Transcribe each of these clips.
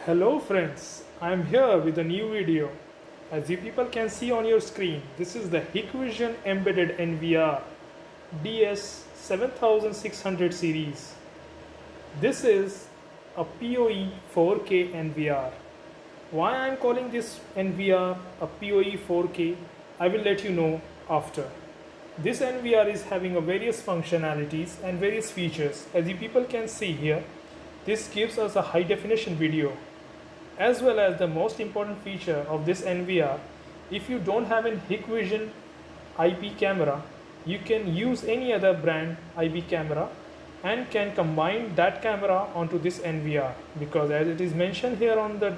Hello friends, I am here with a new video. As you people can see on your screen, this is the Hikvision Embedded NVR DS7600 series. This is a PoE 4K NVR. Why I am calling this NVR a PoE 4K, I will let you know after. This NVR is having a various functionalities and various features. As you people can see here, this gives us a high definition video. As well as the most important feature of this NVR, if you don't have an Hikvision IP camera, you can use any other brand IP camera and can combine that camera onto this NVR, because as it is mentioned here on the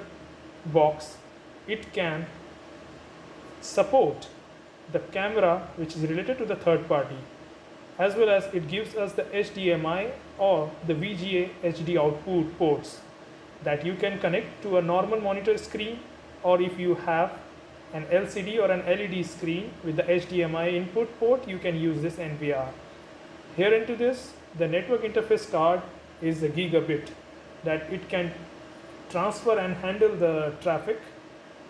box, it can support the camera which is related to the third party, as well as it gives us the HDMI or the VGA HD output ports that you can connect to a normal monitor screen, or if you have an LCD or an LED screen with the HDMI input port, you can use this NVR. Here into this, the network interface card is a gigabit, that it can transfer and handle the traffic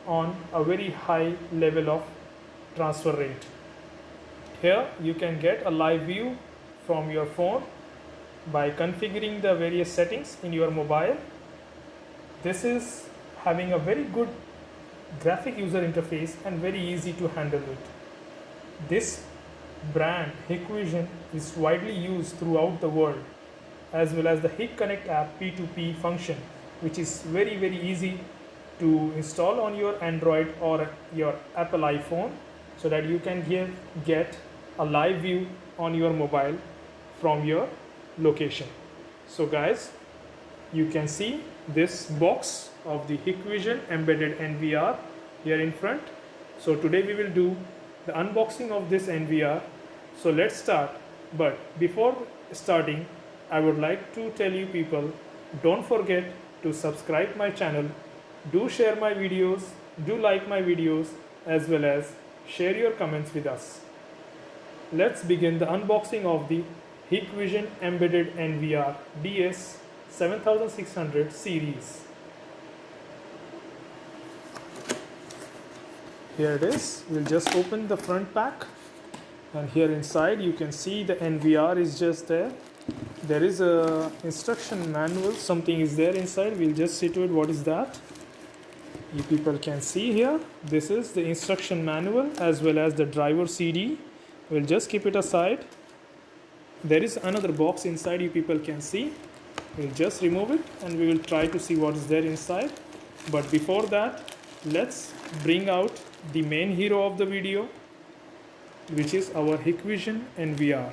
on a very high level of transfer rate. Here you can get a live view from your phone by configuring the various settings in your mobile. This is having a very good graphic user interface and very easy to handle it. This brand Hikvision is widely used throughout the world, as well as the HikConnect app P2P function, which is very easy to install on your Android or your Apple iPhone, so that you can get a live view on your mobile from your location. So guys, you can see this box of the Hikvision Embedded NVR here in front. So today we will do the unboxing of this NVR. So let's start. But before starting, I would like to tell you people, don't forget to subscribe my channel, do share my videos, do like my videos, as well as share your comments with us. Let's begin the unboxing of the Hikvision Embedded NVR DS7600 series. Here it is. We'll just open the front pack, and here inside you can see the NVR is just there. There is a instruction manual, something is there inside. We'll just see to it what is that. You people can see here, this is the instruction manual as well as the driver CD. We'll just keep it aside. There is another box inside, you people can see. We'll just remove it and we will try to see what is there inside. But before that, let's bring out the main hero of the video, which is our Hikvision NVR.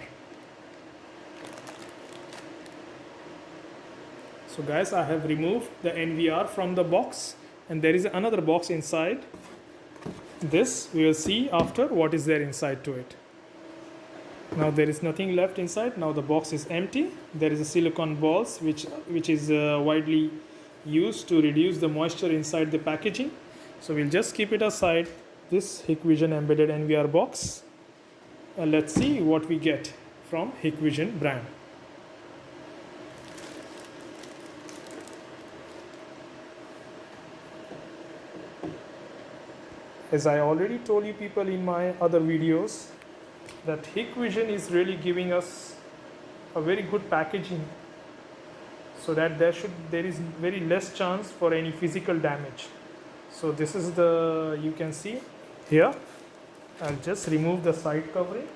So guys, I have removed the NVR from the box, and there is another box inside. This we will see after what is there inside to it. Now there is nothing left inside. Now the box is empty. There is a silicone balls which is widely used to reduce the moisture inside the packaging. So we'll just keep it aside, this Hikvision Embedded NVR box. Let's see what we get from Hikvision brand. As I already told you people in my other videos, that Hikvision is really giving us a very good packaging, so that there is very less chance for any physical damage. So this is the, you can see here. I'll just remove the side covering.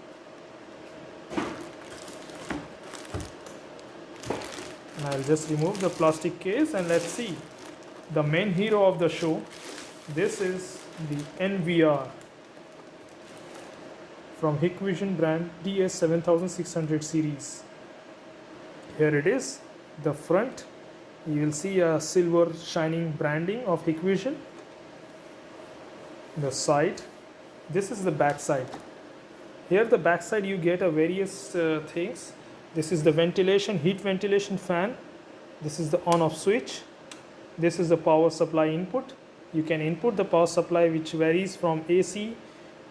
And I'll just remove the plastic case, and let's see the main hero of the show. This is the NVR from Hikvision brand DS7600 series. Here it is, the front. You will see a silver shining branding of Hikvision. The side, this is the back side. Here the back side you get a various things. This is the ventilation, heat ventilation fan. This is the on off switch. This is the power supply input. You can input the power supply, which varies from AC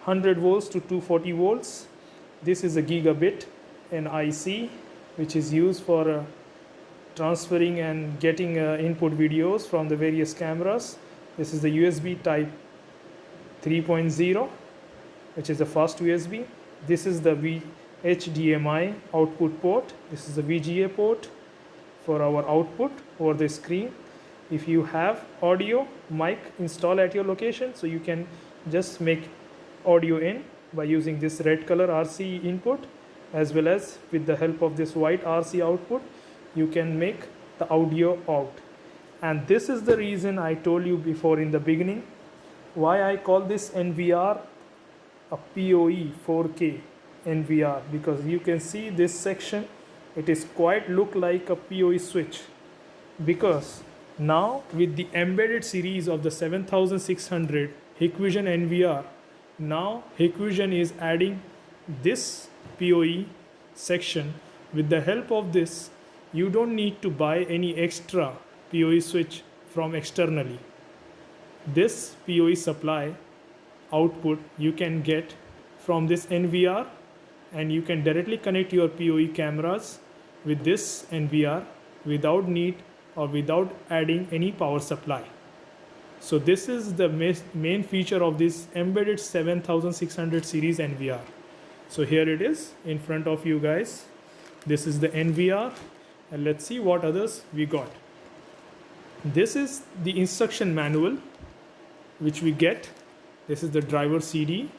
100 volts to 240 volts. This is a gigabit, an IC which is used for transferring and getting input videos from the various cameras. This is the USB type 3.0, which is the fast USB. This is the HDMI output port. This is the VGA port for our output over the screen. If you have audio mic installed at your location, so you can just make audio in by using this red color RC input, as well as with the help of this white RC output you can make the audio out. And this is the reason I told you before in the beginning why I call this NVR a PoE 4K NVR, because you can see this section, it is quite look like a PoE switch, because now with the embedded series of the 7600 Hikvision NVR, now Hikvision is adding this PoE section. With the help of this, you don't need to buy any extra PoE switch from externally. This PoE supply output you can get from this NVR, and you can directly connect your PoE cameras with this NVR without need or without adding any power supply. So this is the main feature of this embedded 7600 series NVR. So here it is in front of you guys. This is the NVR, and let's see what others we got. This is the instruction manual which we get. This is the driver CD.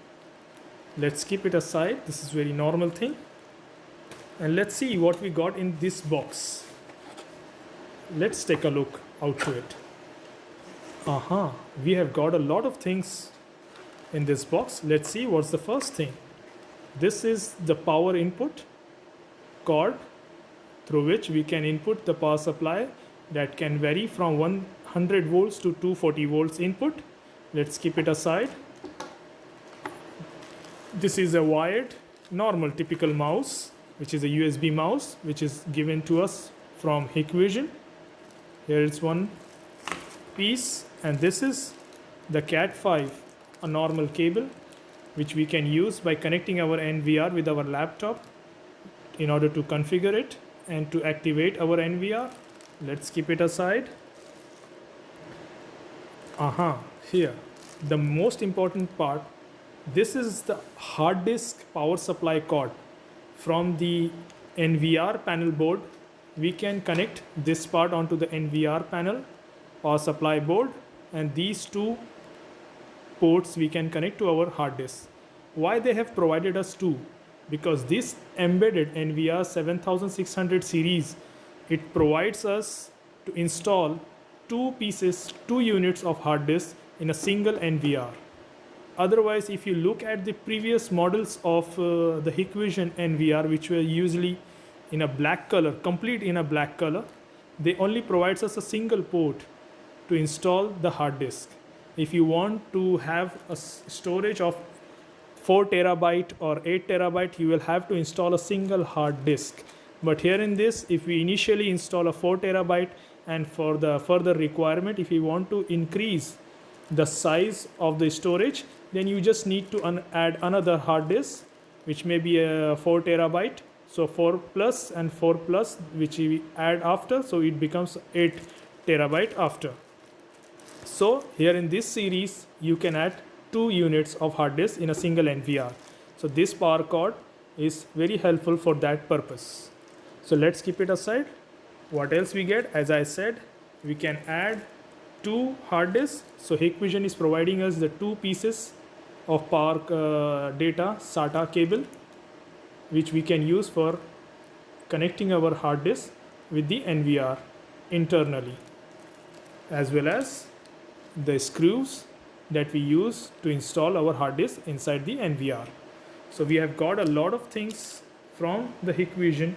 Let's keep it aside. This is very normal thing. And let's see what we got in this box. Let's take a look out to it. We have got a lot of things in this box. Let's see what's the first thing. This is the power input cord through which we can input the power supply that can vary from 100 volts to 240 volts input. Let's keep it aside. This is a wired normal typical mouse, which is a USB mouse, which is given to us from Hikvision. Here is one piece, and this is the Cat5, a normal cable which we can use by connecting our NVR with our laptop in order to configure it and to activate our NVR. Let's keep it aside. Here, the most important part, this is the hard disk power supply cord. From the NVR panel board, we can connect this part onto the NVR panel power supply board, and these two ports we can connect to our hard disk. Why they have provided us two? Because this embedded NVR 7600 series, it provides us to install two units of hard disk in a single NVR. Otherwise, if you look at the previous models of the Hikvision NVR, which were usually in a black color, complete in a black color, they only provides us a single port to install the hard disk. If you want to have a storage of 4 terabyte or 8 terabyte, you will have to install a single hard disk. But here in this, if we initially install a 4 terabyte, and for the further requirement, if you want to increase the size of the storage, then you just need to add another hard disk, which may be a 4 terabyte. So 4 plus and 4 plus, which we add after, so it becomes 8 terabyte after. So here in this series, you can add 2 units of hard disk in a single NVR. So this power cord is very helpful for that purpose. So let's keep it aside. What else we get? As I said, we can add 2 hard disks. So Hikvision is providing us the 2 pieces of power data SATA cable, which we can use for connecting our hard disk with the NVR internally, as well as the screws that we use to install our hard disk inside the NVR. So we have got a lot of things from the Hikvision.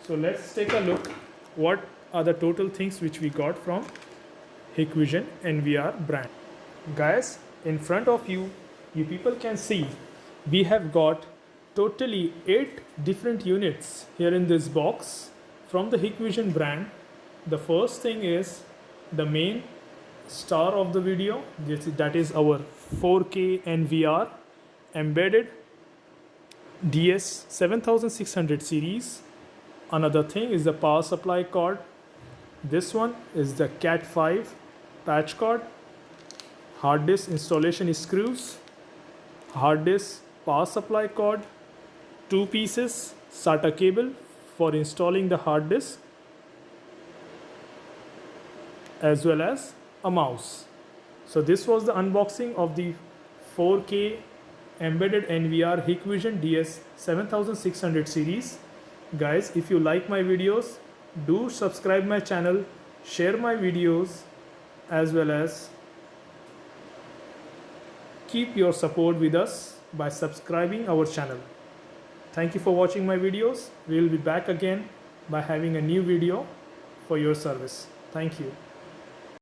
So let's take a look what are the total things which we got from Hikvision NVR brand. Guys, in front of you, you people can see we have got totally 8 different units here in this box from the Hikvision brand. The first thing is the main star of the video, that is our 4K NVR embedded DS 7600 series. Another thing is the power supply cord This one is the Cat 5 patch cord, hard disk installation screws, hard disk power supply cord, 2 pieces SATA cable for installing the hard disk, as well as a mouse. So this was the unboxing of the 4K embedded NVR Hikvision DS7600 series. Guys, if you like my videos, do subscribe my channel, share my videos, as well as keep your support with us by subscribing our channel. Thank you for watching my videos. We will be back again by having a new video for your service. Thank you.